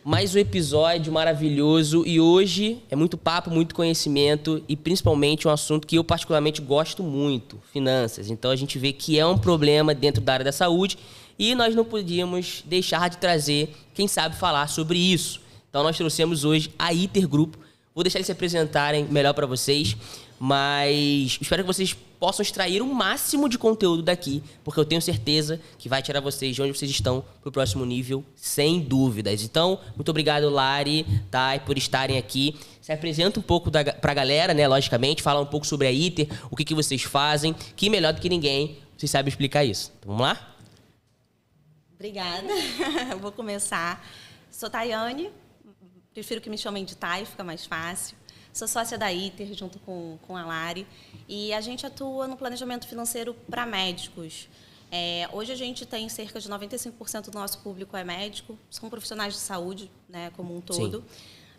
mais um episódio maravilhoso e hoje é muito papo, muito conhecimento e principalmente um assunto que eu particularmente gosto muito, finanças. Então a gente vê que é um problema dentro da área da saúde e nós não podíamos deixar de trazer quem sabe falar sobre isso. Então nós trouxemos hoje a Iter Grupo. Vou deixar eles se apresentarem melhor para vocês, mas espero que vocês possam extrair o máximo de conteúdo daqui, porque eu tenho certeza que vai tirar vocês de onde vocês estão para o próximo nível, sem dúvidas. Então, muito obrigado, Lari, Thay, por estarem aqui. Se apresenta um pouco para a galera, né, logicamente, fala um pouco sobre a Iter, o que vocês fazem, que melhor do que ninguém, vocês sabem explicar isso. Então, vamos lá? Obrigada. Eu vou começar. Sou Thayane, prefiro que me chamem de Thay, fica mais fácil. Sou sócia da Iter, junto com a Lari, e a gente atua no planejamento financeiro para médicos. Hoje a gente tem cerca de 95% do nosso público é médico, são profissionais de saúde, né, como um todo. Sim.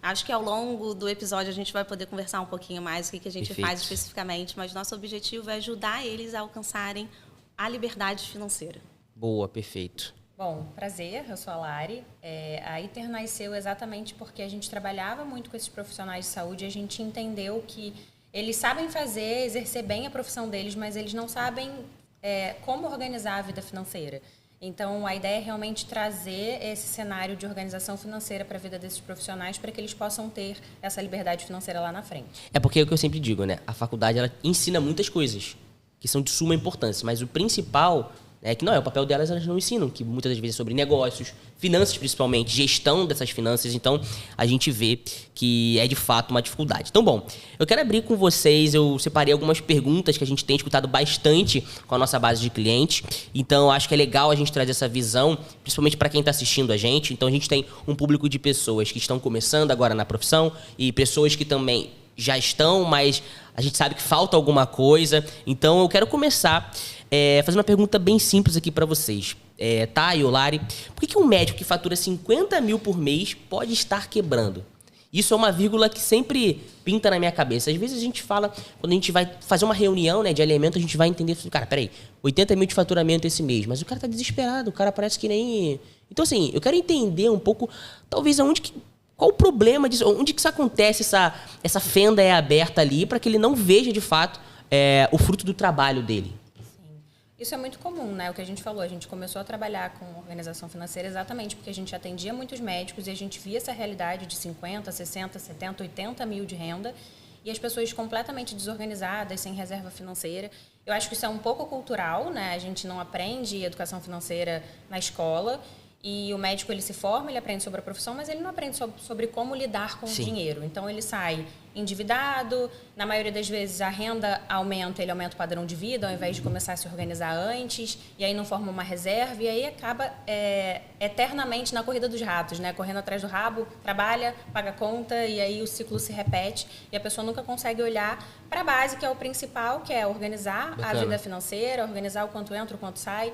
Acho que ao longo do episódio a gente vai poder conversar um pouquinho mais o que a gente faz especificamente, mas nosso objetivo é ajudar eles a alcançarem a liberdade financeira. Boa, perfeito. Bom, prazer, eu sou a Lari. A Iter nasceu exatamente porque a gente trabalhava muito com esses profissionais de saúde e a gente entendeu que eles sabem fazer, exercer bem a profissão deles, mas eles não sabem como organizar a vida financeira. Então, a ideia é realmente trazer esse cenário de organização financeira para a vida desses profissionais para que eles possam ter essa liberdade financeira lá na frente. É porque é o que eu sempre digo, né? A faculdade ela ensina muitas coisas que são de suma importância, mas o principal... que não é o papel delas, elas não ensinam, que muitas das vezes é sobre negócios, finanças principalmente, gestão dessas finanças. Então, a gente vê que é de fato uma dificuldade. Então, bom, eu quero abrir com vocês, eu separei algumas perguntas que a gente tem escutado bastante com a nossa base de clientes. Então, acho que é legal a gente trazer essa visão, principalmente para quem está assistindo a gente. Então, a gente tem um público de pessoas que estão começando agora na profissão e pessoas que também já estão, mas a gente sabe que falta alguma coisa. Então, eu quero começar... fazer uma pergunta bem simples aqui para vocês. Thay ou Lari, por que um médico que fatura 50 mil por mês pode estar quebrando? Isso é uma vírgula que sempre pinta na minha cabeça. Às vezes a gente fala, quando a gente vai fazer uma reunião, né, de alinhamento, a gente vai entender, cara, peraí, 80 mil de faturamento esse mês, mas o cara tá desesperado, o cara parece que nem... Então, assim, eu quero entender um pouco, talvez, qual o problema disso, onde que isso acontece, essa fenda é aberta ali, para que ele não veja, de fato, o fruto do trabalho dele. Isso é muito comum, né? O que a gente falou, a gente começou a trabalhar com organização financeira exatamente porque a gente atendia muitos médicos e a gente via essa realidade de 50, 60, 70, 80 mil de renda e as pessoas completamente desorganizadas, sem reserva financeira. Eu acho que isso é um pouco cultural, né? A gente não aprende educação financeira na escola e o médico ele se forma, ele aprende sobre a profissão, mas ele não aprende sobre como lidar com o dinheiro. Então, ele sai endividado, na maioria das vezes a renda aumenta, ele aumenta o padrão de vida, ao invés de começar a se organizar antes, e aí não forma uma reserva, e aí acaba eternamente na corrida dos ratos, né? Correndo atrás do rabo, trabalha, paga conta, e aí o ciclo se repete, e a pessoa nunca consegue olhar para a base, que é o principal, que é organizar a vida financeira, organizar o quanto entra, o quanto sai,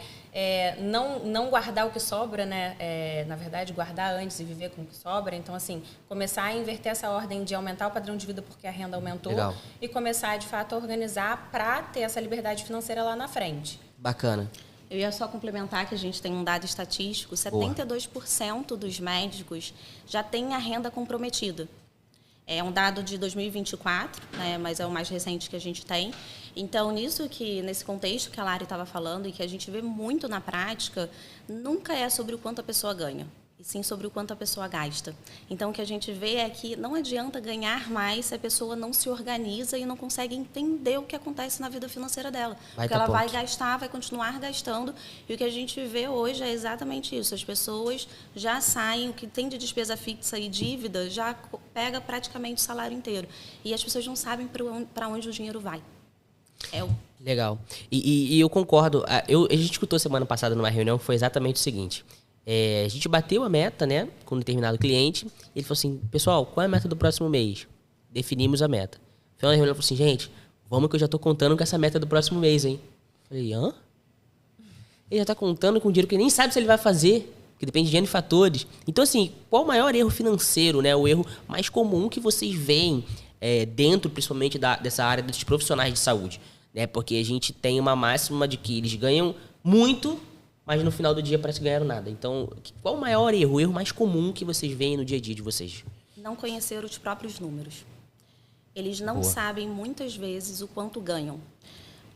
não guardar o que sobra, né? Na verdade, guardar antes e viver com o que sobra. Então, assim, começar a inverter essa ordem de aumentar o padrão de vida porque a renda aumentou. Legal. E começar, de fato, a organizar para ter essa liberdade financeira lá na frente. Bacana. Eu ia só complementar que a gente tem um dado estatístico, 72% dos médicos já têm a renda comprometida. É um dado de 2024, né, mas é o mais recente que a gente tem. Então, nesse contexto que a Lari estava falando e que a gente vê muito na prática, nunca é sobre o quanto a pessoa ganha, e sim sobre o quanto a pessoa gasta. Então, o que a gente vê é que não adianta ganhar mais se a pessoa não se organiza e não consegue entender o que acontece na vida financeira dela. Porque ela vai gastar, vai continuar gastando. E o que a gente vê hoje é exatamente isso. As pessoas já saem, o que tem de despesa fixa e dívida, já pega praticamente o salário inteiro. E as pessoas não sabem para onde o dinheiro vai. Legal. E eu concordo. A gente escutou semana passada numa reunião que foi exatamente o seguinte... a gente bateu a meta, né, com um determinado cliente. Ele falou assim, pessoal, qual é a meta do próximo mês? Definimos a meta. Final da reunião, falou assim, gente, vamos que eu já tô contando com essa meta do próximo mês, hein? Falei, hã? Ele já tá contando com dinheiro que ele nem sabe se ele vai fazer, que depende de N fatores. Então, assim, qual o maior erro financeiro, né? O erro mais comum que vocês veem dentro, principalmente, dessa área dos profissionais de saúde, né? Porque a gente tem uma máxima de que eles ganham muito, mas no final do dia parece que ganharam nada. Então, qual o maior erro, o erro mais comum que vocês veem no dia a dia de vocês? Não conhecer os próprios números. Eles não sabem, muitas vezes, o quanto ganham.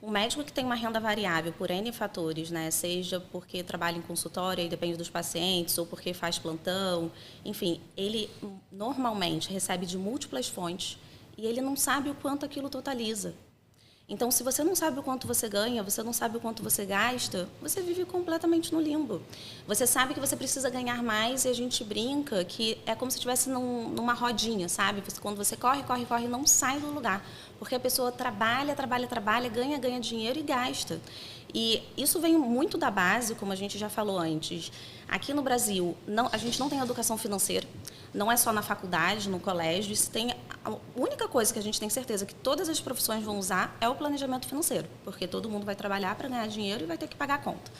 O médico que tem uma renda variável por N fatores, né? Seja porque trabalha em consultório e depende dos pacientes, ou porque faz plantão, enfim, ele normalmente recebe de múltiplas fontes e ele não sabe o quanto aquilo totaliza. Então, se você não sabe o quanto você ganha, você não sabe o quanto você gasta, você vive completamente no limbo. Você sabe que você precisa ganhar mais e a gente brinca que é como se estivesse numa rodinha, sabe? Quando você corre, não sai do lugar. Porque a pessoa trabalha, ganha dinheiro e gasta. E isso vem muito da base, como a gente já falou antes. Aqui no Brasil, a gente não tem educação financeira, não é só na faculdade, no colégio. Isso a única coisa que a gente tem certeza que todas as profissões vão usar é o planejamento financeiro, porque todo mundo vai trabalhar para ganhar dinheiro e vai ter que pagar a conta.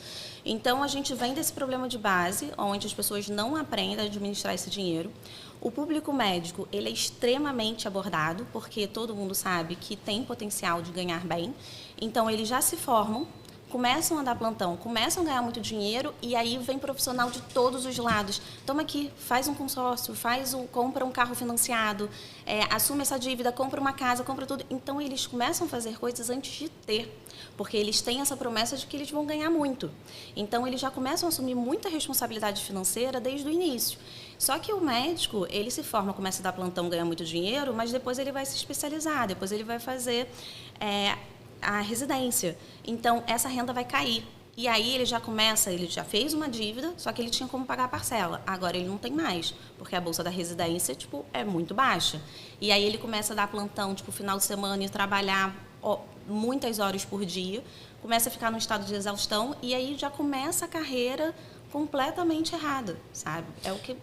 Então, a gente vem desse problema de base, onde as pessoas não aprendem a administrar esse dinheiro. O público médico, ele é extremamente abordado, porque todo mundo sabe que tem potencial de ganhar bem. Então, eles já se formam, começam a dar plantão, começam a ganhar muito dinheiro e aí vem profissional de todos os lados. Toma aqui, faz um consórcio, compra um carro financiado, assume essa dívida, compra uma casa, compra tudo. Então, eles começam a fazer coisas antes de ter, porque eles têm essa promessa de que eles vão ganhar muito. Então, eles já começam a assumir muita responsabilidade financeira desde o início. Só que o médico, ele se forma, começa a dar plantão, ganha muito dinheiro, mas depois ele vai se especializar, depois ele vai fazer a residência. Então, essa renda vai cair. E aí ele já fez uma dívida, só que ele tinha como pagar a parcela. Agora ele não tem mais, porque a bolsa da residência, é muito baixa. E aí ele começa a dar plantão, final de semana e trabalhar muitas horas por dia, começa a ficar num estado de exaustão e aí já começa a carreira completamente errada, sabe? É o que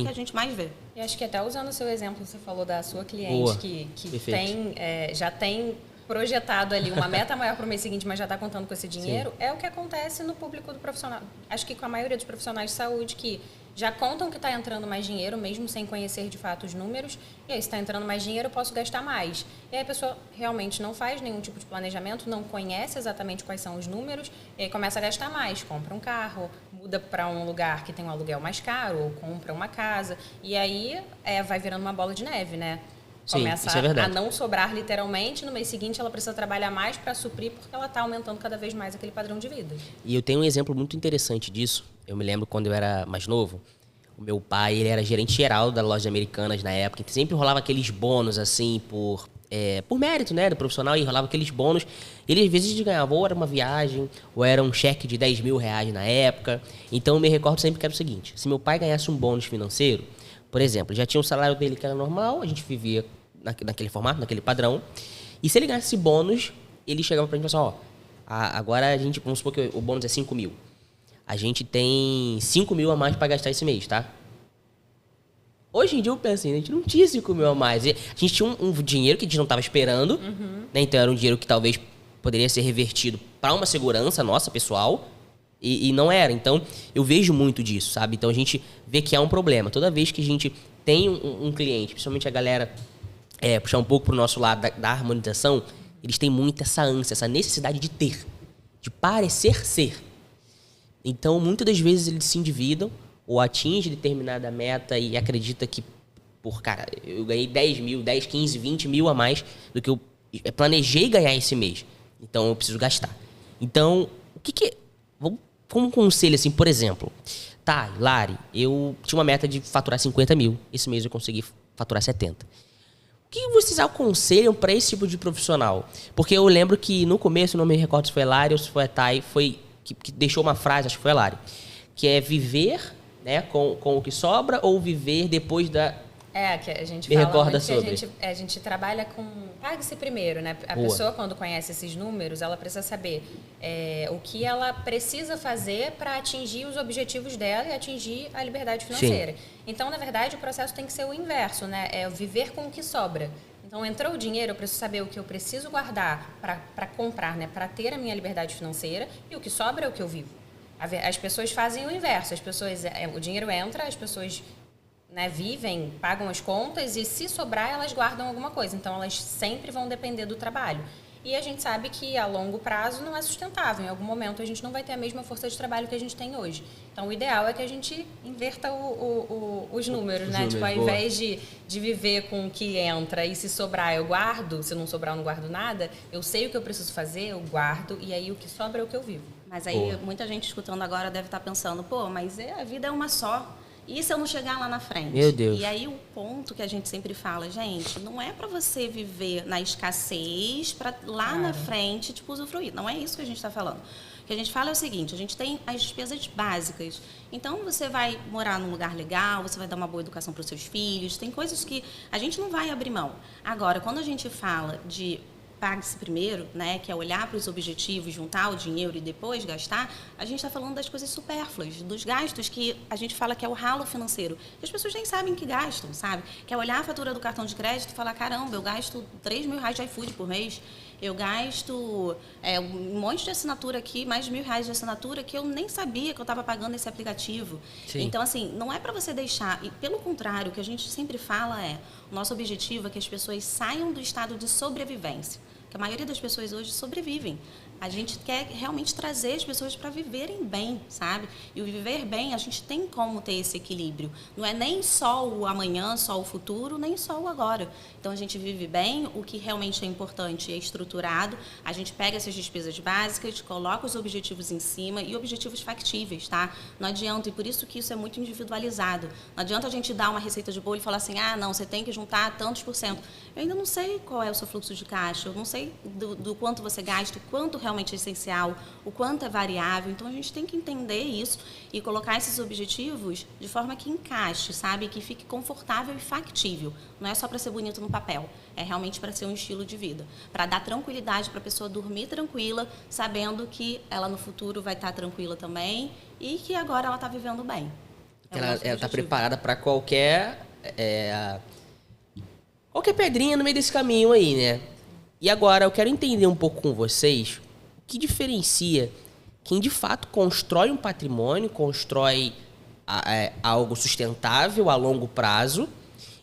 a gente mais vê. E acho que até usando o seu exemplo, você falou da sua cliente que já tem projetado ali uma meta maior para o mês seguinte, mas já está contando com esse dinheiro. Sim. É o que acontece no público do profissional. Acho que com a maioria dos profissionais de saúde que já contam que está entrando mais dinheiro, mesmo sem conhecer de fato os números. E aí, se está entrando mais dinheiro, eu posso gastar mais. E aí a pessoa realmente não faz nenhum tipo de planejamento, não conhece exatamente quais são os números, e aí começa a gastar mais. Compra um carro, muda para um lugar que tem um aluguel mais caro, ou compra uma casa. E aí vai virando uma bola de neve, né? Começa a não sobrar literalmente, no mês seguinte ela precisa trabalhar mais para suprir, porque ela está aumentando cada vez mais aquele padrão de vida. E eu tenho um exemplo muito interessante disso. Eu me lembro quando eu era mais novo, o meu pai, ele era gerente geral da loja Americanas na época, e sempre rolava aqueles bônus assim por mérito, né, do profissional, e rolava aqueles bônus. Ele às vezes ganhava ou era uma viagem, ou era um cheque de 10 mil reais na época. Então eu me recordo sempre que era o seguinte: se meu pai ganhasse um bônus financeiro, por exemplo, já tinha o salário dele que era normal, a gente vivia naquele formato, naquele padrão. E se ele ganhasse esse bônus, ele chegava pra gente e falava assim, agora vamos supor que o bônus é 5 mil. A gente tem 5 mil a mais para gastar esse mês, tá? Hoje em dia eu penso assim, a gente não tinha 5 mil a mais. A gente tinha um dinheiro que a gente não estava esperando, né? Então era um dinheiro que talvez poderia ser revertido para uma segurança nossa, pessoal, e não era. Então, eu vejo muito disso, sabe? Então, a gente vê que há um problema. Toda vez que a gente tem um cliente, principalmente a galera puxar um pouco para o nosso lado da harmonização, eles têm muito essa ânsia, essa necessidade de ter, de parecer ser. Então, muitas das vezes eles se endividam ou atingem determinada meta e acredita que, eu ganhei 10 mil, 10, 15, 20 mil a mais do que eu planejei ganhar esse mês. Então, eu preciso gastar. Então, o que como um conselho, assim, por exemplo, Lari, eu tinha uma meta de faturar 50 mil. Esse mês eu consegui faturar 70. O que vocês aconselham para esse tipo de profissional? Porque eu lembro que no começo, não me recordo se foi a Lari ou se foi a Thay, que deixou uma frase, acho que foi a Lari, que é viver, né, com o que sobra ou viver depois da... que a gente me fala recorda muito sobre. Que a gente trabalha com... Pague-se primeiro, né? A pessoa, quando conhece esses números, ela precisa saber o que ela precisa fazer para atingir os objetivos dela e atingir a liberdade financeira. Sim. Então, na verdade, o processo tem que ser o inverso, né? É viver com o que sobra. Então, entrou o dinheiro, eu preciso saber o que eu preciso guardar para comprar, né? Para ter a minha liberdade financeira, e o que sobra é o que eu vivo. As pessoas fazem o inverso. O dinheiro entra, as pessoas... né, vivem, pagam as contas e se sobrar elas guardam alguma coisa. Então elas sempre vão depender do trabalho. E a gente sabe que a longo prazo não é sustentável. Em algum momento a gente não vai ter a mesma força de trabalho que a gente tem hoje. Então o ideal é que a gente inverta os números, né? Tipo, ao invés de viver com o que entra e se sobrar eu guardo, se não sobrar eu não guardo nada, eu sei o que eu preciso fazer, eu guardo e aí o que sobra é o que eu vivo. Mas aí muita gente escutando agora deve estar pensando, pô, mas a vida é uma só. E se eu não chegar lá na frente? Meu Deus. E aí o ponto que a gente sempre fala, gente, não é para você viver na escassez para lá na frente, tipo, usufruir. Não é isso que a gente está falando. O que a gente fala é o seguinte, a gente tem as despesas básicas. Então, você vai morar num lugar legal, você vai dar uma boa educação para os seus filhos, tem coisas que a gente não vai abrir mão. Agora, quando a gente fala de pague-se primeiro, né, que é olhar para os objetivos, juntar o dinheiro e depois gastar, a gente está falando das coisas supérfluas, dos gastos que a gente fala que é o ralo financeiro. E as pessoas nem sabem que gastam, sabe? Que é olhar a fatura do cartão de crédito e falar, caramba, eu gasto R$3.000 de iFood por mês, eu gasto um monte de assinatura aqui, mais de R$1.000 de assinatura, que eu nem sabia que eu estava pagando esse aplicativo. Sim. Então, assim, não é para você deixar, e pelo contrário, o que a gente sempre fala é, o nosso objetivo é que as pessoas saiam do estado de sobrevivência. Que a maioria das pessoas hoje sobrevivem. A gente quer realmente trazer as pessoas para viverem bem, sabe? E o viver bem, a gente tem como ter esse equilíbrio. Não é nem só o amanhã, só o futuro, nem só o agora. Então, a gente vive bem, o que realmente é importante é estruturado. A gente pega essas despesas básicas, coloca os objetivos em cima e objetivos factíveis, tá? Não adianta, e por isso que isso é muito individualizado. Não adianta a gente dar uma receita de bolo e falar assim, não, você tem que juntar tantos %. Eu ainda não sei qual é o seu fluxo de caixa, eu não sei do quanto você gasta, o quanto realmente é essencial, o quanto é variável. Então, a gente tem que entender isso e colocar esses objetivos de forma que encaixe, sabe? Que fique confortável e factível. Não é só para ser bonito no papel, é realmente para ser um estilo de vida. Para dar tranquilidade para a pessoa dormir tranquila, sabendo que ela no futuro vai estar tranquila também e que agora ela está vivendo bem. Ela está preparada para qualquer pedrinha no meio desse caminho aí, né? E agora eu quero entender um pouco com vocês o que diferencia quem de fato constrói um patrimônio, constrói algo sustentável a longo prazo,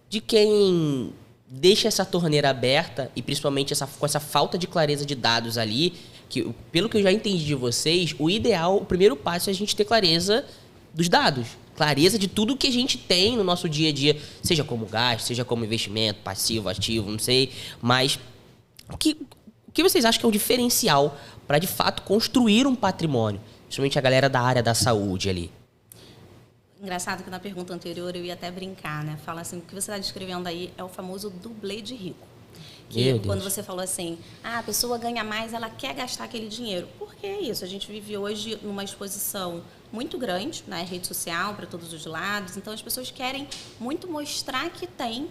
de quem deixa essa torneira aberta e principalmente com essa falta de clareza de dados ali, que pelo que eu já entendi de vocês, o ideal, o primeiro passo é a gente ter clareza dos dados. Clareza de tudo que a gente tem no nosso dia a dia, seja como gasto, seja como investimento, passivo, ativo, não sei, mas o que vocês acham que é o diferencial para, de fato, construir um patrimônio? Principalmente a galera da área da saúde ali. Engraçado que na pergunta anterior eu ia até brincar, né? Fala assim, o que você está descrevendo aí é o famoso dublê de rico. Que quando você falou assim, a pessoa ganha mais, ela quer gastar aquele dinheiro. Por que isso? A gente vive hoje numa exposição muito grande, né? Rede social para todos os lados. Então, as pessoas querem muito mostrar que tem.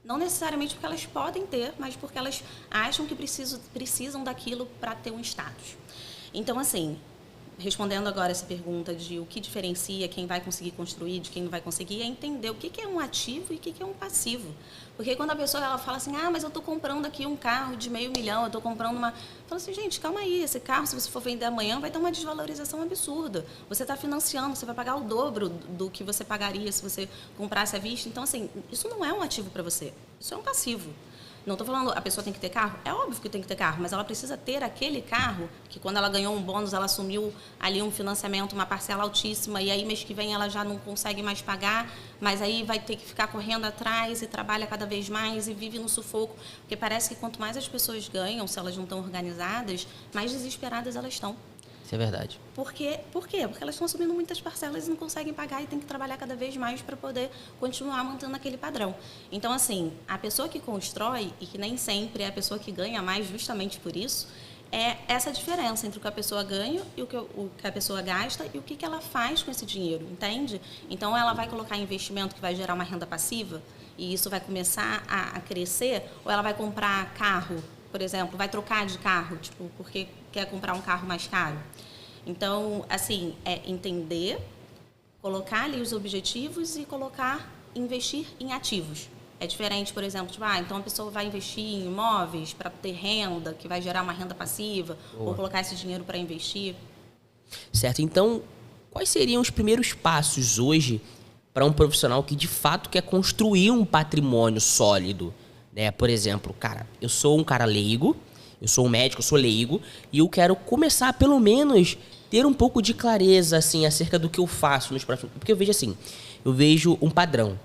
Não necessariamente porque elas podem ter, mas porque elas acham que precisam daquilo para ter um status. Então, assim, respondendo agora essa pergunta de o que diferencia quem vai conseguir construir de quem não vai conseguir, é entender o que é um ativo e o que é um passivo. Porque quando a pessoa ela fala assim, mas eu estou comprando aqui um carro de R$500 mil, eu estou comprando uma... Fala assim, gente, calma aí, esse carro, se você for vender amanhã, vai ter uma desvalorização absurda. Você está financiando, você vai pagar o dobro do que você pagaria se você comprasse à vista. Então, assim, isso não é um ativo para você, isso é um passivo. Não estou falando a pessoa tem que ter carro, é óbvio que tem que ter carro, mas ela precisa ter aquele carro que quando ela ganhou um bônus, ela assumiu ali um financiamento, uma parcela altíssima, e aí mês que vem ela já não consegue mais pagar, mas aí vai ter que ficar correndo atrás e trabalha cada vez mais e vive no sufoco, porque parece que quanto mais as pessoas ganham, se elas não estão organizadas, mais desesperadas elas estão. Isso é verdade. Por quê? Porque elas estão assumindo muitas parcelas e não conseguem pagar e tem que trabalhar cada vez mais para poder continuar mantendo aquele padrão. Então, assim, a pessoa que constrói, e que nem sempre é a pessoa que ganha mais justamente por isso, é essa diferença entre o que a pessoa ganha e o que a pessoa gasta e o que ela faz com esse dinheiro, entende? Então, ela vai colocar investimento que vai gerar uma renda passiva e isso vai começar a crescer, ou ela vai comprar carro, por exemplo, vai trocar de carro, tipo, porque quer comprar um carro mais caro. Então, assim, é entender, colocar ali os objetivos e investir em ativos. É diferente, por exemplo, tipo, então a pessoa vai investir em imóveis para ter renda, que vai gerar uma renda passiva, ou colocar esse dinheiro para investir. Certo. Então, quais seriam os primeiros passos hoje para um profissional que de fato quer construir um patrimônio sólido? Né? Por exemplo, cara, eu sou um cara leigo, Eu sou um médico, eu sou leigo, e eu quero começar, pelo menos, ter um pouco de clareza, assim, acerca do que eu faço nos próximos... Porque eu vejo assim, eu vejo um padrão.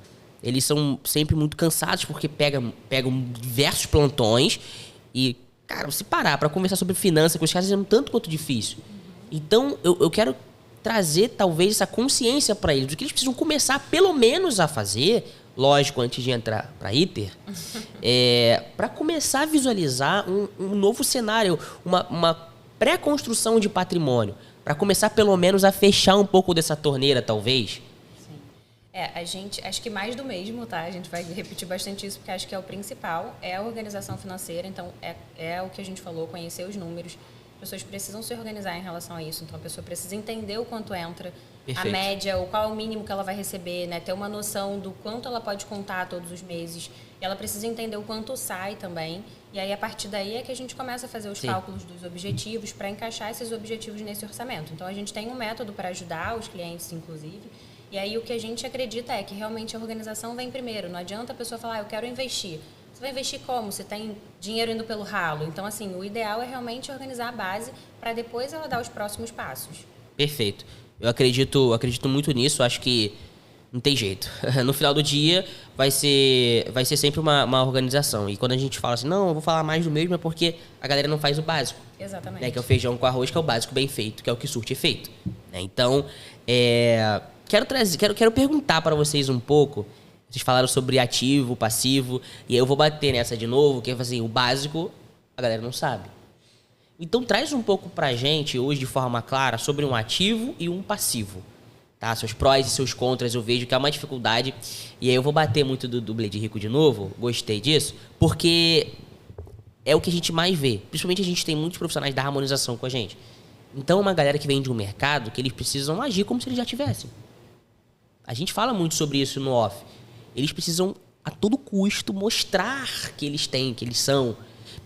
Eles são sempre muito cansados porque pegam diversos plantões e, cara, se parar para conversar sobre finanças com os caras é um tanto quanto difícil. Então, eu quero trazer, talvez, essa consciência para eles, do que eles precisam começar, pelo menos, a fazer, lógico, antes de entrar para ITER, para começar a visualizar um novo cenário, uma pré-construção de patrimônio, para começar, pelo menos, a fechar um pouco dessa torneira, talvez. A gente, acho que mais do mesmo, tá? A gente vai repetir bastante isso, porque acho que é o principal, é a organização financeira. Então, é o que a gente falou, conhecer os números. As pessoas precisam se organizar em relação a isso. Então, a pessoa precisa entender o quanto entra, Perfeito. A média, qual é o mínimo que ela vai receber, né? Ter uma noção do quanto ela pode contar todos os meses. E ela precisa entender o quanto sai também. E aí, a partir daí, é que a gente começa a fazer os cálculos dos objetivos para encaixar esses objetivos nesse orçamento. Então, a gente tem um método para ajudar os clientes, inclusive. E aí o que a gente acredita é que realmente a organização vem primeiro. Não adianta a pessoa falar, eu quero investir. Você vai investir como? Você tem dinheiro indo pelo ralo. Então, assim, o ideal é realmente organizar a base para depois ela dar os próximos passos. Perfeito. Eu acredito muito nisso. Acho que não tem jeito. No final do dia, vai ser sempre uma organização. E quando a gente fala assim, não, eu vou falar mais do mesmo, é porque a galera não faz o básico. Exatamente. Né? Que é o feijão com arroz, que é o básico bem feito, que é o que surte efeito. Né? Então, Quero perguntar para vocês um pouco. Vocês falaram sobre ativo, passivo, e aí eu vou bater nessa de novo, que é assim, o básico a galera não sabe. Então traz um pouco pra gente hoje de forma clara sobre um ativo e um passivo. Tá? Seus prós e seus contras, eu vejo que é uma dificuldade. E aí eu vou bater muito do Blade Rico de novo, gostei disso, porque é o que a gente mais vê. Principalmente a gente tem muitos profissionais da harmonização com a gente. Então uma galera que vem de um mercado que eles precisam agir como se eles já tivessem. A gente fala muito sobre isso no off. Eles precisam, a todo custo, mostrar que eles têm, que eles são.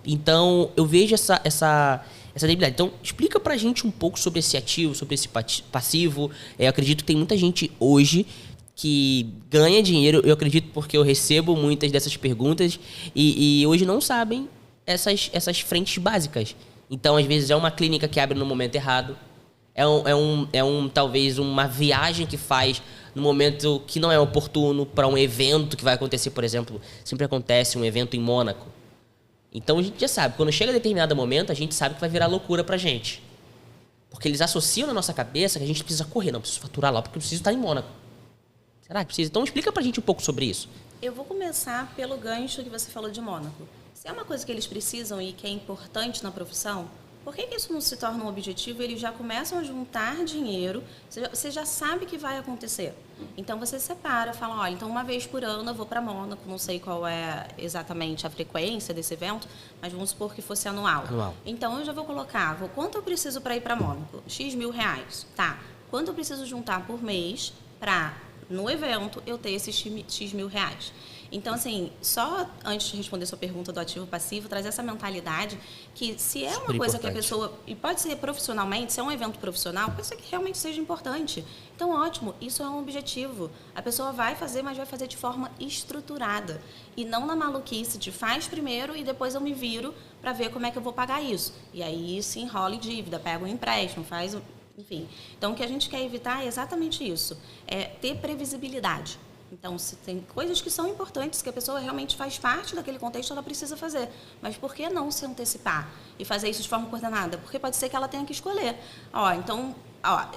Então, eu vejo essa debilidade. Então, explica pra gente um pouco sobre esse ativo, sobre esse passivo. Eu acredito que tem muita gente hoje que ganha dinheiro. Eu acredito porque eu recebo muitas dessas perguntas e hoje não sabem essas frentes básicas. Então, às vezes, é uma clínica que abre no momento errado. Talvez uma viagem que faz no momento que não é oportuno para um evento que vai acontecer, por exemplo, sempre acontece um evento em Mônaco. Então a gente já sabe, quando chega a determinado momento, a gente sabe que vai virar loucura pra gente. Porque eles associam na nossa cabeça que a gente precisa correr, não, preciso faturar lá porque eu preciso estar em Mônaco. Será que precisa? Então explica pra gente um pouco sobre isso. Eu vou começar pelo gancho que você falou de Mônaco. Se é uma coisa que eles precisam e que é importante na profissão, por que isso não se torna um objetivo? Eles já começam a juntar dinheiro, você já sabe que vai acontecer. Então, você separa, fala, olha, então uma vez por ano eu vou para Mônaco, não sei qual é exatamente a frequência desse evento, mas vamos supor que fosse anual. Então, eu já vou colocar, quanto eu preciso para ir para Mônaco? X mil reais. Tá. Quanto eu preciso juntar por mês para, no evento, eu ter esses X mil reais? Então, assim, só antes de responder sua pergunta do ativo passivo, trazer essa mentalidade que se é uma coisa que a pessoa... E pode ser profissionalmente, se é um evento profissional, pode ser que realmente seja importante. Então, ótimo, isso é um objetivo. A pessoa vai fazer, mas vai fazer de forma estruturada. E não na maluquice de faz primeiro e depois eu me viro para ver como é que eu vou pagar isso. E aí se enrola em dívida, pega um empréstimo, faz... Enfim. Então, o que a gente quer evitar é exatamente isso. É ter previsibilidade. Então, se tem coisas que são importantes, que a pessoa realmente faz parte daquele contexto, ela precisa fazer. Mas por que não se antecipar e fazer isso de forma coordenada? Porque pode ser que ela tenha que escolher.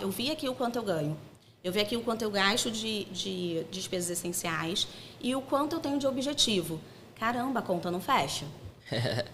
Eu vi aqui o quanto eu ganho. Eu vi aqui o quanto eu gasto de despesas essenciais e o quanto eu tenho de objetivo. Caramba, a conta não fecha.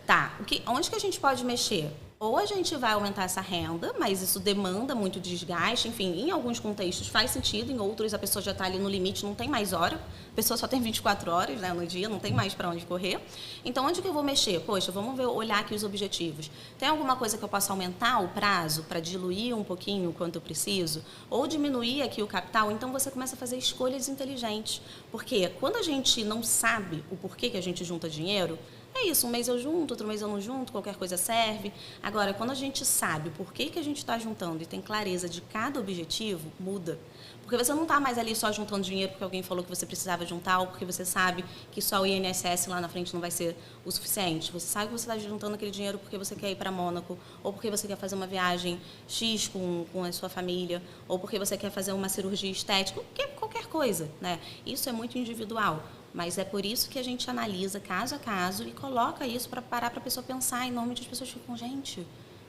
Tá, onde que a gente pode mexer? Ou a gente vai aumentar essa renda, mas isso demanda muito desgaste. Enfim, em alguns contextos faz sentido, em outros a pessoa já está ali no limite, não tem mais hora. A pessoa só tem 24 horas, né, no dia, não tem mais para onde correr. Então, onde que eu vou mexer? Poxa, vamos olhar aqui os objetivos. Tem alguma coisa que eu possa aumentar o prazo para diluir um pouquinho o quanto eu preciso? Ou diminuir aqui o capital? Então, você começa a fazer escolhas inteligentes. Porque quando a gente não sabe o porquê que a gente junta dinheiro, é isso, um mês eu junto, outro mês eu não junto, qualquer coisa serve. Agora, quando a gente sabe o porquê que a gente está juntando e tem clareza de cada objetivo, muda. Porque você não está mais ali só juntando dinheiro porque alguém falou que você precisava juntar ou porque você sabe que só o INSS lá na frente não vai ser o suficiente. Você sabe que você está juntando aquele dinheiro porque você quer ir para Mônaco, ou porque você quer fazer uma viagem X com a sua família, ou porque você quer fazer uma cirurgia estética, qualquer coisa, né? Isso é muito individual. Mas é por isso que a gente analisa caso a caso e coloca isso para parar para a pessoa pensar. E normalmente as pessoas ficam, gente,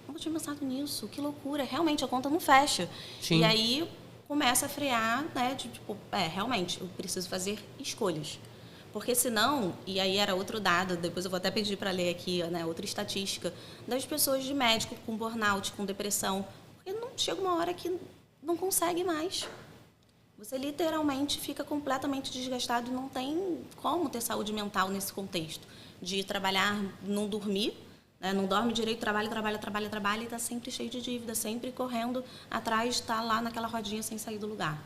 nunca tinha pensado nisso, que loucura. Realmente, a conta não fecha. Sim. E aí começa a frear, né? De, tipo, realmente, eu preciso fazer escolhas. Porque senão, e aí era outro dado, depois eu vou até pedir para ler aqui, né, outra estatística, das pessoas de médico com burnout, com depressão. Porque não chega uma hora que não consegue mais. Você literalmente fica completamente desgastado e não tem como ter saúde mental nesse contexto. De trabalhar, não dormir, né? Não dorme direito, trabalha e está sempre cheio de dívida, sempre correndo atrás, está lá naquela rodinha sem sair do lugar.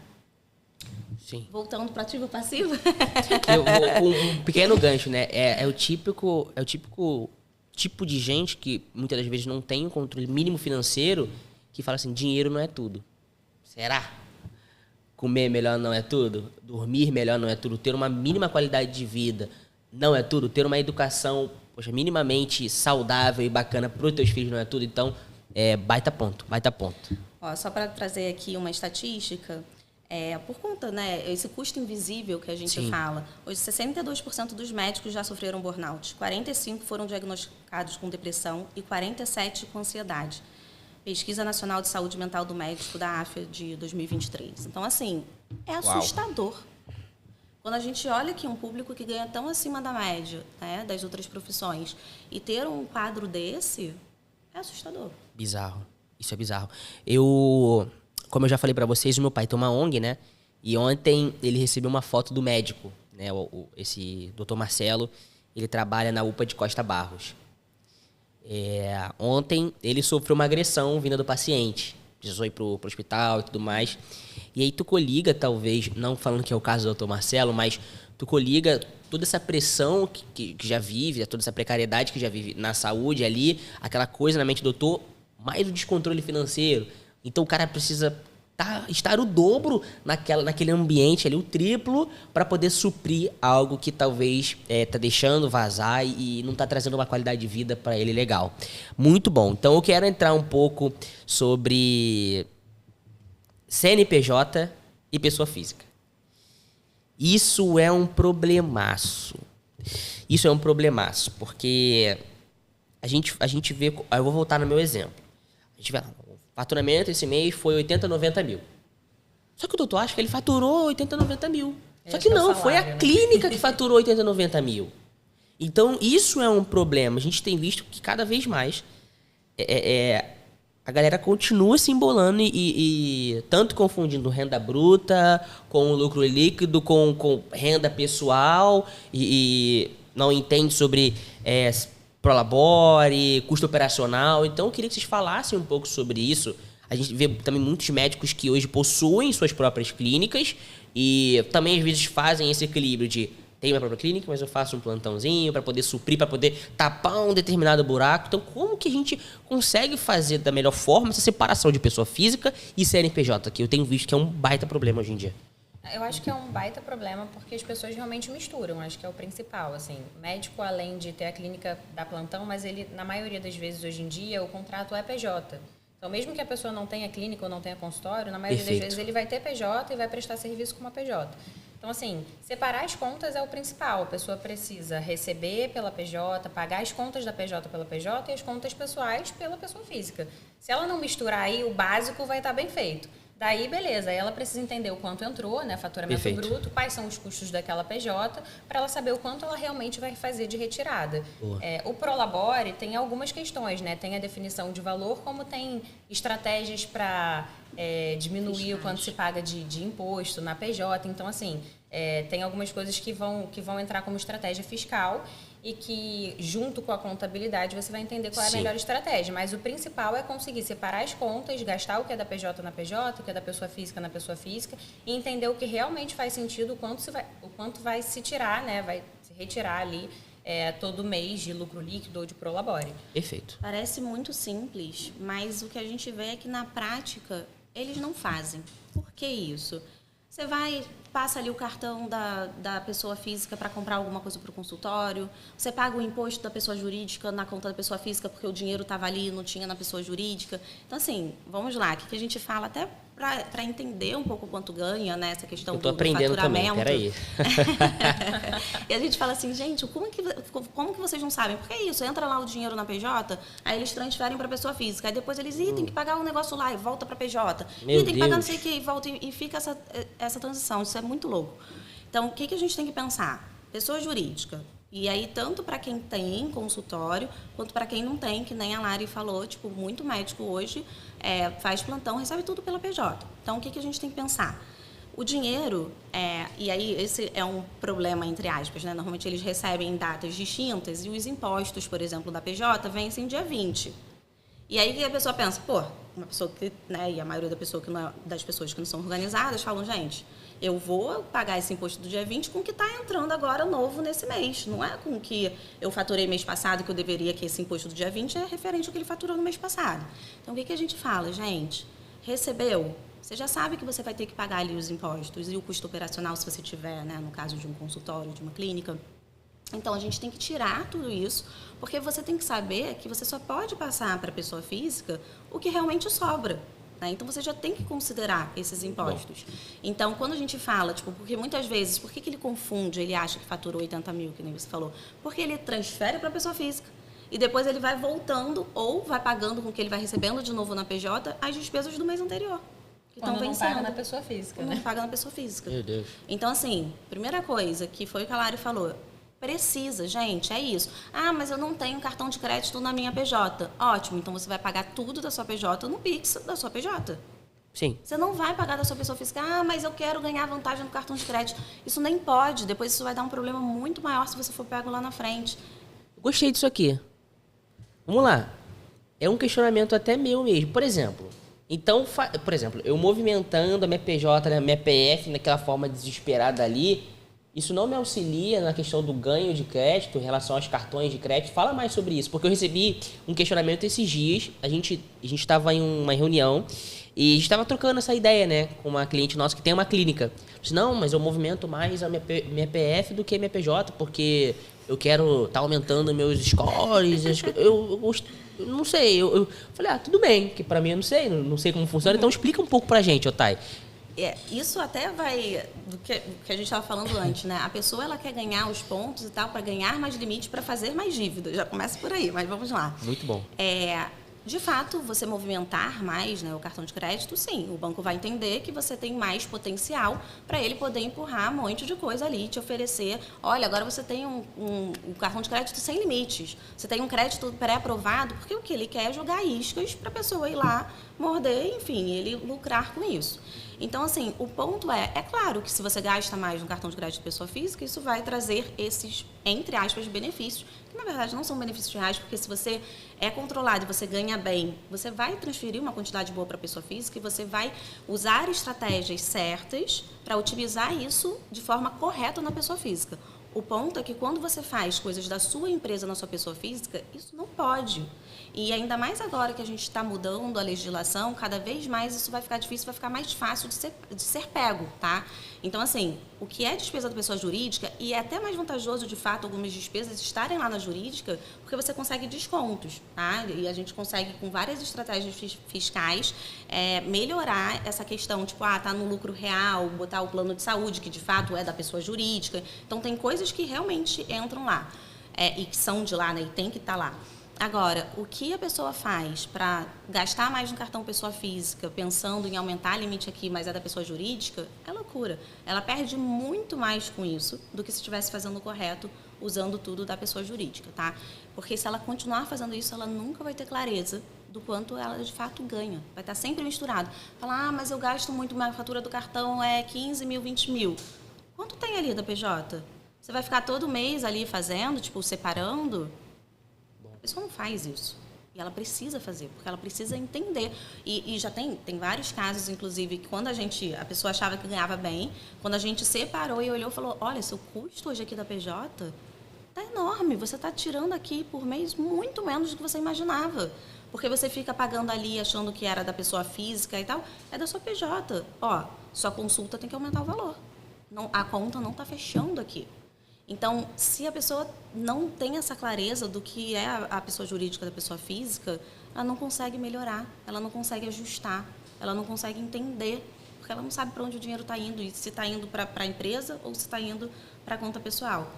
Sim. Voltando para ativo passivo. Um pequeno gancho, né? É o típico tipo de gente que muitas das vezes não tem o controle mínimo financeiro que fala assim, dinheiro não é tudo. Será? Comer melhor não é tudo? Dormir melhor não é tudo? Ter uma mínima qualidade de vida não é tudo? Ter uma educação, poxa, minimamente saudável e bacana para os teus filhos não é tudo? Então, baita ponto. Ó, só para trazer aqui uma estatística, por conta, né, esse custo invisível que a gente Sim. fala, hoje 62% dos médicos já sofreram burnout, 45% foram diagnosticados com depressão e 47% com ansiedade. Pesquisa Nacional de Saúde Mental do Médico, da AFA, de 2023. Então, assim, é assustador. Uau. Quando a gente olha que um público que ganha tão acima da média, né, das outras profissões, e ter um quadro desse, é assustador. Bizarro. Isso é bizarro. Como eu já falei pra vocês, o meu pai tem uma ONG, né? E ontem ele recebeu uma foto do médico, né? Esse Dr. Marcelo, ele trabalha na UPA de Costa Barros. Ontem ele sofreu uma agressão vinda do paciente. Precisou ir pro hospital e tudo mais. E aí tu coliga, talvez, não falando que é o caso do Dr. Marcelo, mas tu coliga toda essa pressão que já vive, toda essa precariedade que já vive na saúde ali, aquela coisa na mente do doutor, mais o descontrole financeiro. Então o cara precisa estar o dobro naquele ambiente ali, o triplo, para poder suprir algo que talvez tá deixando vazar e não tá trazendo uma qualidade de vida para ele legal. Muito bom. Então eu quero entrar um pouco sobre CNPJ e pessoa física. Isso é um problemaço. Porque a gente vê... Eu vou voltar no meu exemplo. A gente vê lá, o faturamento esse mês foi 80, 90 mil. Só que o doutor acha que ele faturou 80, 90 mil. Só que não, foi a clínica que faturou 80, 90 mil. Então, isso é um problema. A gente tem visto que cada vez mais a galera continua se embolando e tanto confundindo renda bruta com lucro líquido, com renda pessoal e não entende sobre prolabore, custo operacional. Então, eu queria que vocês falassem um pouco sobre isso. A gente vê também muitos médicos que hoje possuem suas próprias clínicas e também, às vezes, fazem esse equilíbrio de tenho minha própria clínica, mas eu faço um plantãozinho para poder suprir, para poder tapar um determinado buraco. Então, como que a gente consegue fazer da melhor forma essa separação de pessoa física e CNPJ, que eu tenho visto que é um baita problema hoje em dia? Eu acho que é um baita problema porque as pessoas realmente misturam, acho que é o principal, assim. Médico, além de ter a clínica da plantão, mas ele, na maioria das vezes, hoje em dia, o contrato é PJ. Então, mesmo que a pessoa não tenha clínica ou não tenha consultório, na maioria das vezes ele vai ter PJ e vai prestar serviço com uma PJ. Então, assim, separar as contas é o principal. A pessoa precisa receber pela PJ, pagar as contas da PJ pela PJ e as contas pessoais pela pessoa física. Se ela não misturar aí, o básico vai estar bem feito. Daí, beleza, aí ela precisa entender o quanto entrou, né, faturamento bruto, quais são os custos daquela PJ, para ela saber o quanto ela realmente vai fazer de retirada. O Prolabore tem algumas questões, né, tem a definição de valor, como tem estratégias para diminuir o quanto se paga de imposto na PJ. Então, assim, tem algumas coisas que vão entrar como estratégia fiscal e que, junto com a contabilidade, você vai entender qual é a melhor estratégia. Mas o principal é conseguir separar as contas, gastar o que é da PJ na PJ, o que é da pessoa física na pessoa física e entender o que realmente faz sentido, o quanto vai se tirar, né, vai se retirar ali todo mês de lucro líquido ou de Prolabore. Perfeito. Parece muito simples, mas o que a gente vê é que, na prática, eles não fazem. Por que isso? Você vai, passa ali o cartão da pessoa física para comprar alguma coisa para o consultório, você paga o imposto da pessoa jurídica na conta da pessoa física porque o dinheiro estava ali e não tinha na pessoa jurídica. Então, assim, vamos lá, o que a gente fala até para entender um pouco quanto ganha, né, essa questão do faturamento. Peraí. E a gente fala assim, gente, como que vocês não sabem? Porque é isso, entra lá o dinheiro na PJ, aí eles transferem para a pessoa física, aí depois eles, tem que pagar um negócio lá e volta para a PJ. Meu Tem que pagar não Deus. sei o que e volta, e fica essa transição, isso é muito louco. Então, o que a gente tem que pensar? Pessoa jurídica. E aí, tanto para quem tem consultório, quanto para quem não tem, que nem a Lari falou, tipo, muito médico hoje faz plantão, recebe tudo pela PJ. Então, o que a gente tem que pensar? O dinheiro, e aí esse é um problema, entre aspas, né? Normalmente eles recebem em datas distintas e os impostos, por exemplo, da PJ, vencem dia 20. E aí a pessoa pensa, pô, uma pessoa que, né, e a maioria das pessoas que não são organizadas falam, gente, eu vou pagar esse imposto do dia 20 com o que está entrando agora novo nesse mês. Não é com o que eu faturei mês passado, que eu deveria, que esse imposto do dia 20 é referente ao que ele faturou no mês passado. Então, o que a gente fala, gente? Recebeu? Você já sabe que você vai ter que pagar ali os impostos e o custo operacional, se você tiver, né, no caso de um consultório, de uma clínica. Então, a gente tem que tirar tudo isso, porque você tem que saber que você só pode passar para a pessoa física o que realmente sobra. Né? Então, você já tem que considerar esses impostos. Então, quando a gente fala, tipo, porque muitas vezes, por que ele confunde, ele acha que faturou 80 mil, que nem você falou? Porque ele transfere para a pessoa física e depois ele vai voltando ou vai pagando com o que ele vai recebendo de novo na PJ as despesas do mês anterior. Quando não paga na pessoa física, né? Não paga na pessoa física. Meu Deus. Então, assim, primeira coisa, que foi o que a Lari falou, precisa, gente, é isso. Ah, mas eu não tenho cartão de crédito na minha PJ. Ótimo, então você vai pagar tudo da sua PJ no Pix da sua PJ. Sim. Você não vai pagar da sua pessoa física. Ah, mas eu quero ganhar vantagem no cartão de crédito. Isso nem pode. Depois isso vai dar um problema muito maior se você for pego lá na frente. Gostei disso aqui. Vamos lá. É um questionamento até meu mesmo. Por exemplo, eu movimentando a minha PJ, a minha PF, naquela forma desesperada ali, isso não me auxilia na questão do ganho de crédito em relação aos cartões de crédito? Fala mais sobre isso, porque eu recebi um questionamento esses dias. A gente estava em uma reunião e a gente estava trocando essa ideia, né, com uma cliente nossa que tem uma clínica. Eu disse, não, mas eu movimento mais a minha PF do que a minha PJ, porque eu quero estar aumentando meus scores. Eu não sei. Eu falei, tudo bem, que para mim eu não sei como funciona, então explica um pouco pra gente, Otay. Isso até vai do que a gente estava falando antes, né? A pessoa ela quer ganhar os pontos e tal para ganhar mais limite para fazer mais dívida. Já começa por aí, mas vamos lá. Muito bom. De fato, você movimentar mais, né, o cartão de crédito, sim, o banco vai entender que você tem mais potencial para ele poder empurrar um monte de coisa ali, te oferecer. Olha, agora você tem um cartão de crédito sem limites. Você tem um crédito pré-aprovado, porque o que ele quer é jogar iscas para a pessoa ir lá, morder, enfim, ele lucrar com isso. Então, assim, o ponto é claro que se você gasta mais no cartão de crédito de pessoa física, isso vai trazer esses, entre aspas, benefícios, que na verdade não são benefícios reais, porque se você é controlado e você ganha bem, você vai transferir uma quantidade boa para a pessoa física e você vai usar estratégias certas para utilizar isso de forma correta na pessoa física. O ponto é que quando você faz coisas da sua empresa na sua pessoa física, isso não pode. E ainda mais agora que a gente está mudando a legislação, cada vez mais isso vai ficar difícil, vai ficar mais fácil de ser pego, tá? Então, assim, o que é despesa da pessoa jurídica, e é até mais vantajoso, de fato, algumas despesas estarem lá na jurídica, porque você consegue descontos, tá? E a gente consegue, com várias estratégias fiscais, melhorar essa questão, tipo, tá no lucro real, botar o plano de saúde, que de fato é da pessoa jurídica. Então, tem coisas que realmente entram lá, e que são de lá, né? E tem que estar lá. Agora, o que a pessoa faz para gastar mais no cartão pessoa física, pensando em aumentar o limite aqui, mas é da pessoa jurídica, é loucura. Ela perde muito mais com isso do que se estivesse fazendo o correto, usando tudo da pessoa jurídica, tá? Porque se ela continuar fazendo isso, ela nunca vai ter clareza do quanto ela de fato ganha. Vai estar sempre misturado. Falar, mas eu gasto muito, minha fatura do cartão é 15 mil, 20 mil. Quanto tem ali da PJ? Você vai ficar todo mês ali fazendo, tipo, separando? A pessoa não faz isso. E ela precisa fazer, porque ela precisa entender. E já tem vários casos, inclusive, que quando a pessoa achava que ganhava bem, quando a gente separou e olhou e falou, olha, seu custo hoje aqui da PJ tá enorme. Você está tirando aqui por mês muito menos do que você imaginava. Porque você fica pagando ali, achando que era da pessoa física e tal, é da sua PJ. Ó, sua consulta tem que aumentar o valor. Não, a conta não está fechando aqui. Então, se a pessoa não tem essa clareza do que é a pessoa jurídica da pessoa física, ela não consegue melhorar, ela não consegue ajustar, ela não consegue entender, porque ela não sabe para onde o dinheiro está indo, e se está indo para a empresa ou se está indo para a conta pessoal.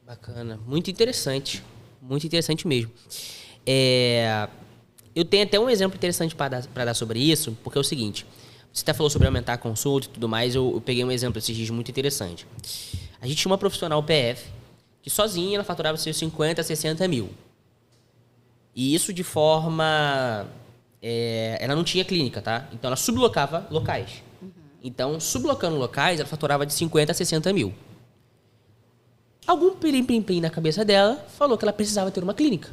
Bacana, muito interessante mesmo. Eu tenho até um exemplo interessante para dar sobre isso, porque é o seguinte, você até falou sobre aumentar a consulta e tudo mais, eu peguei um exemplo esses dias muito interessante. A gente tinha uma profissional PF que sozinha ela faturava seus 50, 60 mil. E isso de forma... ela não tinha clínica, tá? Então ela sublocava locais. Então, sublocando locais, ela faturava de 50 a 60 mil. Algum plim-plim-plim na cabeça dela falou que ela precisava ter uma clínica.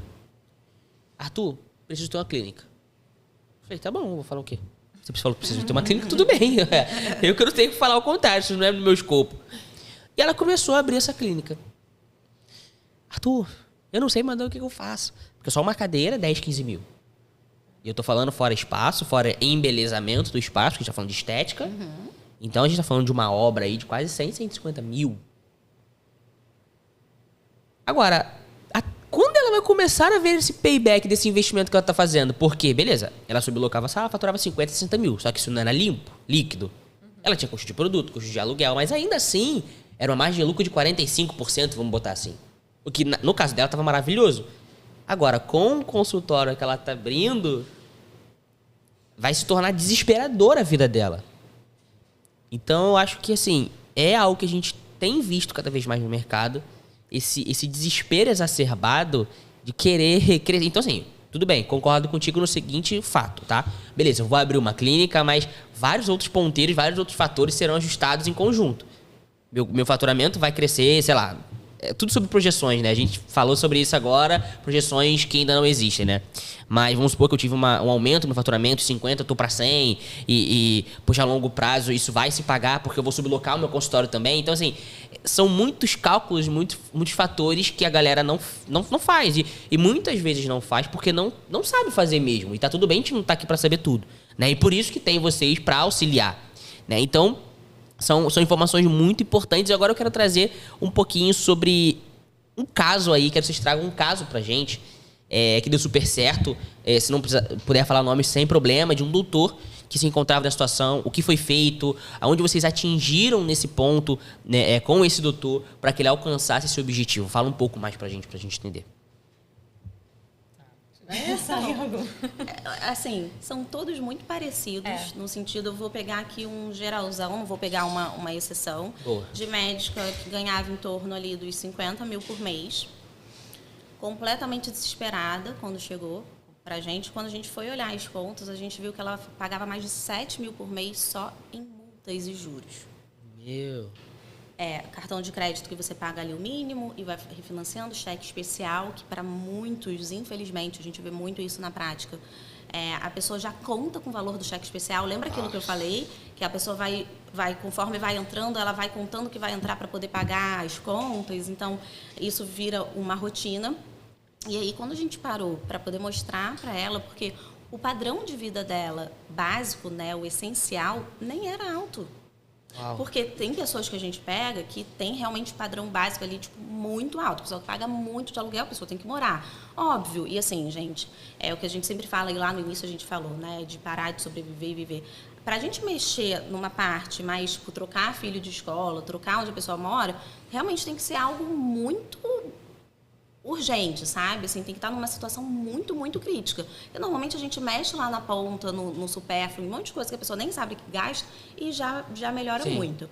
Arthur, preciso ter uma clínica. Falei, tá bom, vou falar o quê? Você falou que precisa ter uma clínica, tudo bem. Eu que não tenho que falar o contrário, isso não é no meu escopo. E ela começou a abrir essa clínica. Arthur, eu não sei, mas o que eu faço? Porque só uma cadeira, 10, 15 mil. E eu tô falando fora espaço, fora embelezamento do espaço, que a gente tá falando de estética. Então a gente tá falando de uma obra aí de quase 100, 150 mil. Agora, quando ela vai começar a ver esse payback desse investimento que ela tá fazendo? Porque, beleza, ela sublocava a sala, faturava 50, 60 mil. Só que isso não era limpo, líquido. Ela tinha custo de produto, custo de aluguel, mas ainda assim, era uma margem de lucro de 45%, vamos botar assim. O que, no caso dela, tava maravilhoso. Agora, com o consultório que ela tá abrindo, vai se tornar desesperadora a vida dela. Então, eu acho que, assim, é algo que a gente tem visto cada vez mais no mercado, esse desespero exacerbado de querer crescer. Então, assim, tudo bem, concordo contigo no seguinte fato, tá? Beleza, eu vou abrir uma clínica, mas vários outros ponteiros, vários outros fatores serão ajustados em conjunto. Meu faturamento vai crescer, sei lá, é tudo sobre projeções, né? A gente falou sobre isso agora, projeções que ainda não existem, né? Mas vamos supor que eu tive um aumento no meu faturamento, 50, eu tô para 100, poxa, a longo prazo isso vai se pagar porque eu vou sublocar o meu consultório também. Então, assim, são muitos cálculos, muitos fatores que a galera não faz. E muitas vezes não faz porque não sabe fazer mesmo. E tá tudo bem, a gente não tá aqui para saber tudo, né? E por isso que tem vocês para auxiliar, né? Então, são informações muito importantes. E agora eu quero trazer um pouquinho sobre um caso aí. Quero que vocês tragam um caso pra gente que deu super certo. Se não puder falar o nome, sem problema. De um doutor que se encontrava na situação, o que foi feito, aonde vocês atingiram nesse ponto, né, com esse doutor para que ele alcançasse esse objetivo. Fala um pouco mais pra gente entender. Assim, são todos muito parecidos, no sentido, eu vou pegar aqui um geralzão, não vou pegar uma exceção. Boa. De médica que ganhava em torno ali dos 50 mil por mês, completamente desesperada quando chegou pra gente. Quando a gente foi olhar as contas, a gente viu que ela pagava mais de 7 mil por mês só em multas e juros. Meu... Cartão de crédito que você paga ali o mínimo e vai refinanciando, cheque especial, que para muitos, infelizmente, a gente vê muito isso na prática. A pessoa já conta com o valor do cheque especial. Lembra aquilo que eu falei? Que a pessoa vai conforme vai entrando, ela vai contando que vai entrar para poder pagar as contas. Então, isso vira uma rotina. E aí, quando a gente parou para poder mostrar para ela, porque o padrão de vida dela, básico, né, o essencial, nem era alto. Uau. Porque tem pessoas que a gente pega que tem realmente padrão básico ali, tipo, muito alto. A pessoa que paga muito de aluguel, a pessoa tem que morar. Óbvio. E assim, gente, é o que a gente sempre fala, e lá no início a gente falou, né? De parar de sobreviver e viver. Para a gente mexer numa parte mais, tipo, trocar filho de escola, trocar onde a pessoa mora, realmente tem que ser algo muito urgente, sabe? Assim, tem que estar numa situação muito, muito crítica. E normalmente a gente mexe lá na ponta, no supérfluo, um monte de coisa que a pessoa nem sabe que gasta e já melhora Sim. muito.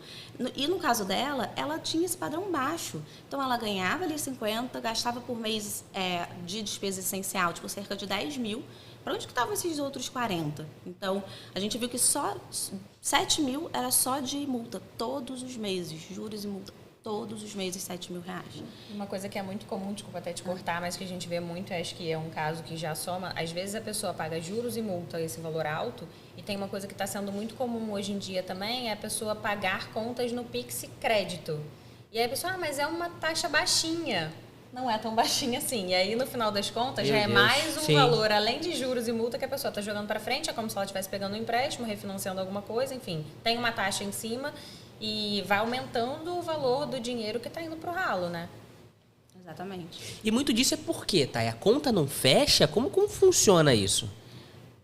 E no caso dela, ela tinha esse padrão baixo. Então, ela ganhava ali 50, gastava por mês de despesa essencial, tipo, cerca de 10 mil. Para onde que estavam esses outros 40? Então, a gente viu que só 7 mil era só de multa, todos os meses, juros e multa. Todos os meses, 7 mil reais. Uma coisa que é muito comum, desculpa até te cortar, mas que a gente vê muito, acho que é um caso que já soma, às vezes a pessoa paga juros e multa, esse valor alto, e tem uma coisa que está sendo muito comum hoje em dia também, é a pessoa pagar contas no Pix Crédito. E aí a pessoa, mas é uma taxa baixinha. não é tão baixinha assim. E aí, no final das contas, já é Deus. mais um Sim. valor, além de juros e multa, que a pessoa está jogando para frente. É como se ela estivesse pegando um empréstimo, refinanciando alguma coisa, enfim. Tem uma taxa em cima e vai aumentando o valor do dinheiro que está indo para o ralo, né? Exatamente. E muito disso é porque, tá? A conta não fecha? Como funciona isso?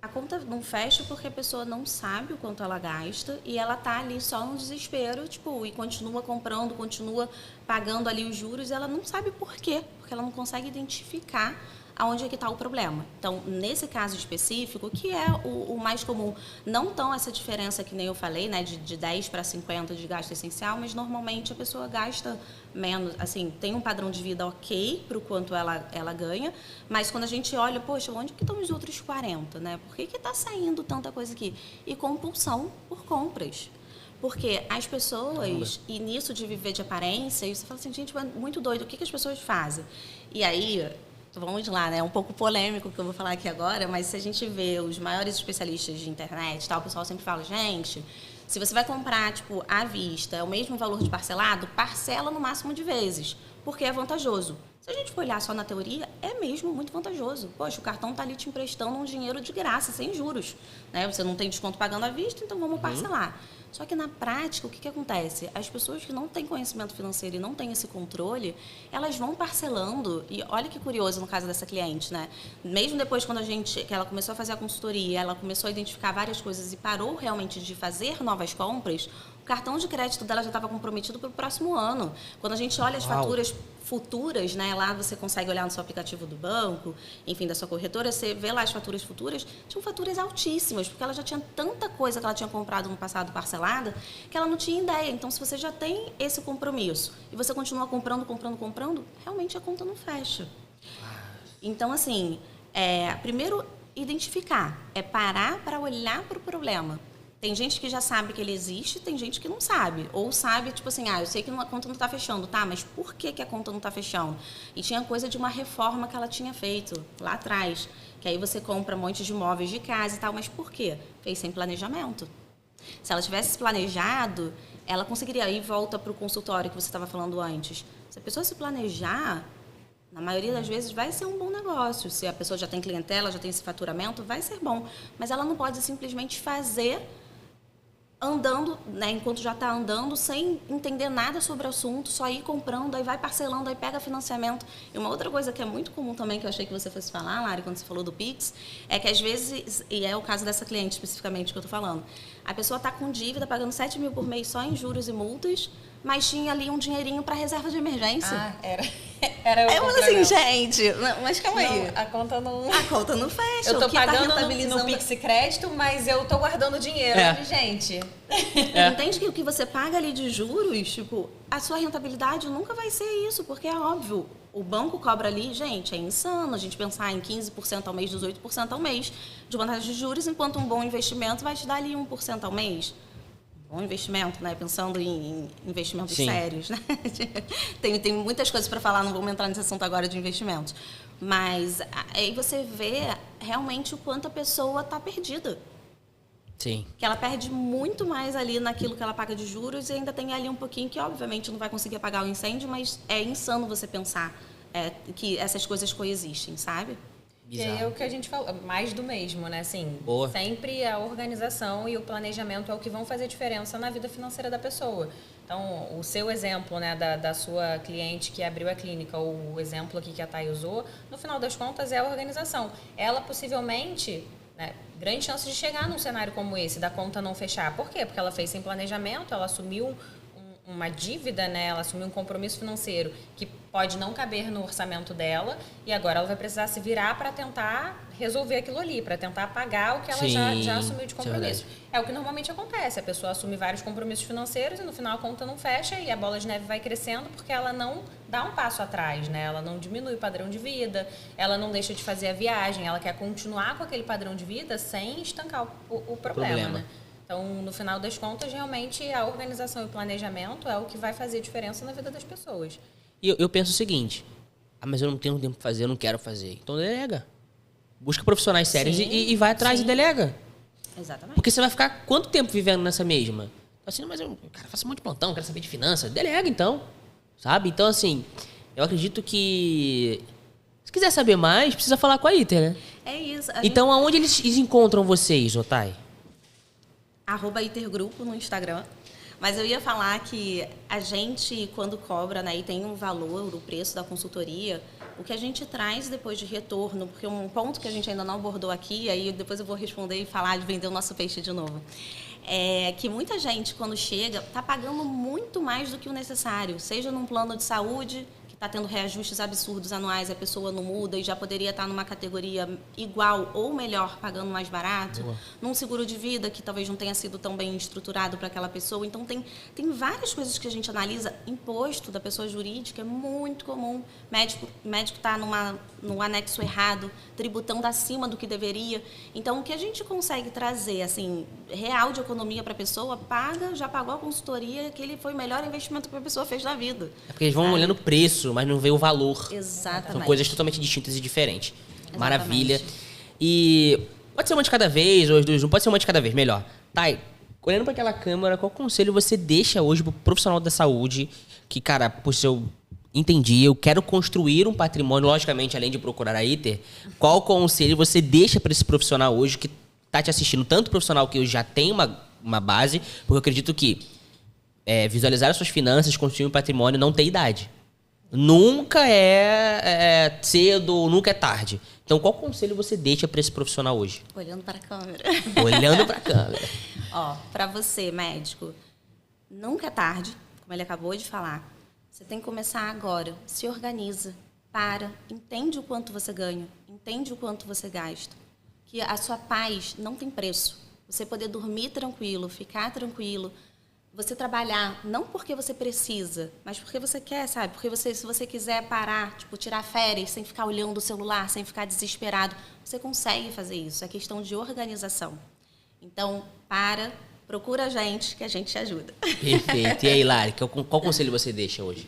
A conta não fecha porque a pessoa não sabe o quanto ela gasta e ela tá ali só no desespero, tipo, e continua comprando, continua pagando ali os juros e ela não sabe por quê, porque ela não consegue identificar aonde é que está o problema. Então, nesse caso específico, que é o mais comum, não tão essa diferença que nem eu falei, né, de 10 para 50 de gasto essencial, mas normalmente a pessoa gasta menos, assim, tem um padrão de vida ok para o quanto ela ganha, mas quando a gente olha, poxa, onde que estão os outros 40, né? Por que está saindo tanta coisa aqui? E compulsão por compras. Porque as pessoas, e nisso de viver de aparência, e você fala assim, gente, é muito doido, o que as pessoas fazem? E aí, vamos lá, né? É um pouco polêmico o que eu vou falar aqui agora, mas se a gente vê os maiores especialistas de internet, tal, o pessoal sempre fala, gente, se você vai comprar, tipo, à vista, é o mesmo valor de parcelado, parcela no máximo de vezes, porque é vantajoso. Se a gente for olhar só na teoria, é mesmo muito vantajoso. Poxa, o cartão está ali te emprestando um dinheiro de graça, sem juros, né? Você não tem desconto pagando à vista, então vamos parcelar. Só que na prática, o que acontece? As pessoas que não têm conhecimento financeiro e não têm esse controle, elas vão parcelando. E olha que curioso no caso dessa cliente, né? Mesmo depois que ela começou a fazer a consultoria, ela começou a identificar várias coisas e parou realmente de fazer novas compras, o cartão de crédito dela já estava comprometido para o próximo ano. Quando a gente olha as faturas futuras, né? Lá você consegue olhar no seu aplicativo do banco, enfim, da sua corretora, você vê lá as faturas futuras, tinham faturas altíssimas, porque ela já tinha tanta coisa que ela tinha comprado no passado parcelada, que ela não tinha ideia. Então, se você já tem esse compromisso e você continua comprando, realmente a conta não fecha. Então, assim, primeiro identificar, parar para olhar para o problema. Tem gente que já sabe que ele existe, tem gente que não sabe. Ou sabe, tipo assim, eu sei que a conta não está fechando, tá, mas por que a conta não está fechando? E tinha coisa de uma reforma que ela tinha feito lá atrás. Que aí você compra um monte de imóveis de casa e tal, mas por quê? Fez sem planejamento. Se ela tivesse planejado, ela conseguiria ir volta para o consultório que você estava falando antes. Se a pessoa se planejar, na maioria das vezes vai ser um bom negócio. Se a pessoa já tem clientela, já tem esse faturamento, vai ser bom. Mas ela não pode simplesmente fazer andando, né, enquanto já está andando, sem entender nada sobre o assunto, só ir comprando, aí vai parcelando, aí pega financiamento. E uma outra coisa que é muito comum também, que eu achei que você fosse falar, Lari, quando você falou do Pix, é que às vezes, e é o caso dessa cliente especificamente que eu estou falando, a pessoa está com dívida, pagando 7 mil por mês só em juros e multas, mas tinha ali um dinheirinho para reserva de emergência. Era eu falo assim, gente, mas calma aí. A conta não fecha. Eu tô pagando tá no Pix Crédito, mas eu tô guardando dinheiro, gente. Entende que o que você paga ali de juros, tipo, a sua rentabilidade nunca vai ser isso, porque é óbvio, o banco cobra ali, gente, é insano a gente pensar em 15% ao mês, 18% ao mês de vantagem de juros, enquanto um bom investimento vai te dar ali 1% ao mês. Bom investimento, né? Pensando em investimentos sérios, né? Tem muitas coisas para falar, não vamos entrar nesse assunto agora de investimentos. Mas aí você vê realmente o quanto a pessoa está perdida. Sim. Que ela perde muito mais ali naquilo que ela paga de juros e ainda tem ali um pouquinho que, obviamente, não vai conseguir apagar o incêndio, mas é insano você pensar que essas coisas coexistem, sabe? E aí é o que a gente falou, mais do mesmo, né? Assim, sempre a organização e o planejamento é o que vão fazer diferença na vida financeira da pessoa. Então, o seu exemplo, né, da sua cliente que abriu a clínica, ou o exemplo aqui que a Thay usou, no final das contas é a organização. Ela possivelmente, né, grande chance de chegar num cenário como esse, da conta não fechar. Por quê? Porque ela fez sem planejamento, ela assumiu uma dívida, né? Ela assumiu um compromisso financeiro que pode não caber no orçamento dela e agora ela vai precisar se virar para tentar resolver aquilo ali, para tentar pagar o que ela já assumiu de compromisso. É o que normalmente acontece, a pessoa assume vários compromissos financeiros e no final a conta não fecha e a bola de neve vai crescendo porque ela não dá um passo atrás, né? Ela não diminui o padrão de vida, ela não deixa de fazer a viagem, ela quer continuar com aquele padrão de vida sem estancar o problema. Né? Então, no final das contas, realmente, a organização e o planejamento é o que vai fazer diferença na vida das pessoas. E eu penso o seguinte, mas eu não tenho tempo para fazer, eu não quero fazer. Então, delega. Busca profissionais sérios e vai atrás e delega. Exatamente. Porque você vai ficar quanto tempo vivendo nessa mesma? Assim, mas eu faço um monte de plantão, quero saber de finanças. Delega, então. Sabe? Então, assim, eu acredito que... Se quiser saber mais, precisa falar com a Iter, né? É isso. Então, aonde eles encontram vocês, Otay? @itergrupo no Instagram. Mas eu ia falar que a gente, quando cobra, né, e tem um valor, o preço da consultoria, o que a gente traz depois de retorno, porque um ponto que a gente ainda não abordou aqui, aí depois eu vou responder e falar de vender o nosso peixe de novo, é que muita gente, quando chega, está pagando muito mais do que o necessário, seja num plano de saúde, está tendo reajustes absurdos anuais, a pessoa não muda e já poderia estar numa categoria igual ou melhor, pagando mais barato. Boa. Num seguro de vida que talvez não tenha sido tão bem estruturado para aquela pessoa. Então, tem várias coisas que a gente analisa. Imposto da pessoa jurídica é muito comum. Médico está no anexo errado, tributando acima do que deveria. Então, o que a gente consegue trazer, assim, real de economia para a pessoa, já pagou a consultoria, aquele foi o melhor investimento que a pessoa fez na vida. É porque eles vão olhando o preço, mas não vê o valor. Exatamente. São coisas totalmente distintas e diferentes. Exatamente. Maravilha. E pode ser uma de cada vez, ou as duas, não pode ser uma de cada vez, melhor. Thay, olhando para aquela câmera, qual conselho você deixa hoje pro profissional da saúde que, cara, por eu entendi, eu quero construir um patrimônio, logicamente, além de procurar a Iter, qual conselho você deixa para esse profissional hoje que tá te assistindo, tanto profissional que hoje já tem uma base, porque eu acredito que visualizar as suas finanças, construir um patrimônio não tem idade. Nunca é cedo, nunca é tarde. Então, qual conselho você deixa para esse profissional hoje? Olhando para a câmera. Olhando para a câmera. Ó, para você, médico, nunca é tarde, como ele acabou de falar. Você tem que começar agora. Se organiza, entende o quanto você ganha, entende o quanto você gasta. Que a sua paz não tem preço. Você poder dormir tranquilo, ficar tranquilo. Você trabalhar não porque você precisa, mas porque você quer, sabe? Porque se você quiser parar, tipo, tirar férias sem ficar olhando o celular, sem ficar desesperado, você consegue fazer isso. É questão de organização. Então, procura a gente, que a gente te ajuda. Perfeito. E aí, Lari, qual conselho você deixa hoje?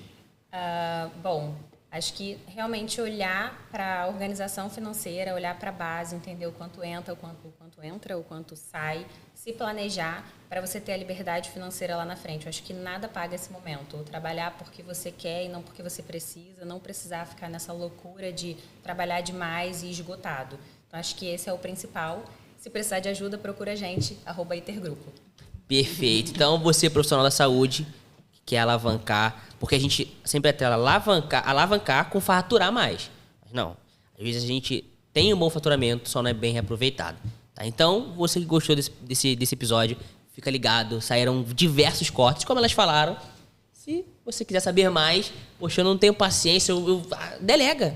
Bom, acho que realmente olhar para a organização financeira, olhar para a base, entender o quanto entra, o quanto sai, se planejar para você ter a liberdade financeira lá na frente. Eu acho que nada paga esse momento. Ou trabalhar porque você quer e não porque você precisa, não precisar ficar nessa loucura de trabalhar demais e esgotado. Então, acho que esse é o principal. Se precisar de ajuda, procura a gente, @itergrupo. Perfeito. Então, você, profissional da saúde, que quer alavancar, porque a gente sempre atrela alavancar com faturar mais. Mas não, às vezes a gente tem um bom faturamento, só não é bem reaproveitado. Tá? Então, você que gostou desse episódio, fica ligado, saíram diversos cortes, como elas falaram. Se você quiser saber mais, poxa, eu não tenho paciência, delega.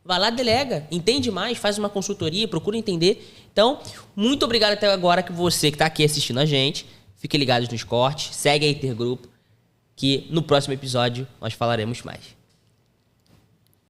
Vai lá, delega, entende mais, faz uma consultoria, procura entender. Então, muito obrigado até agora que você que está aqui assistindo a gente. Fique ligado nos cortes, segue a Iter Grupo, que no próximo episódio nós falaremos mais.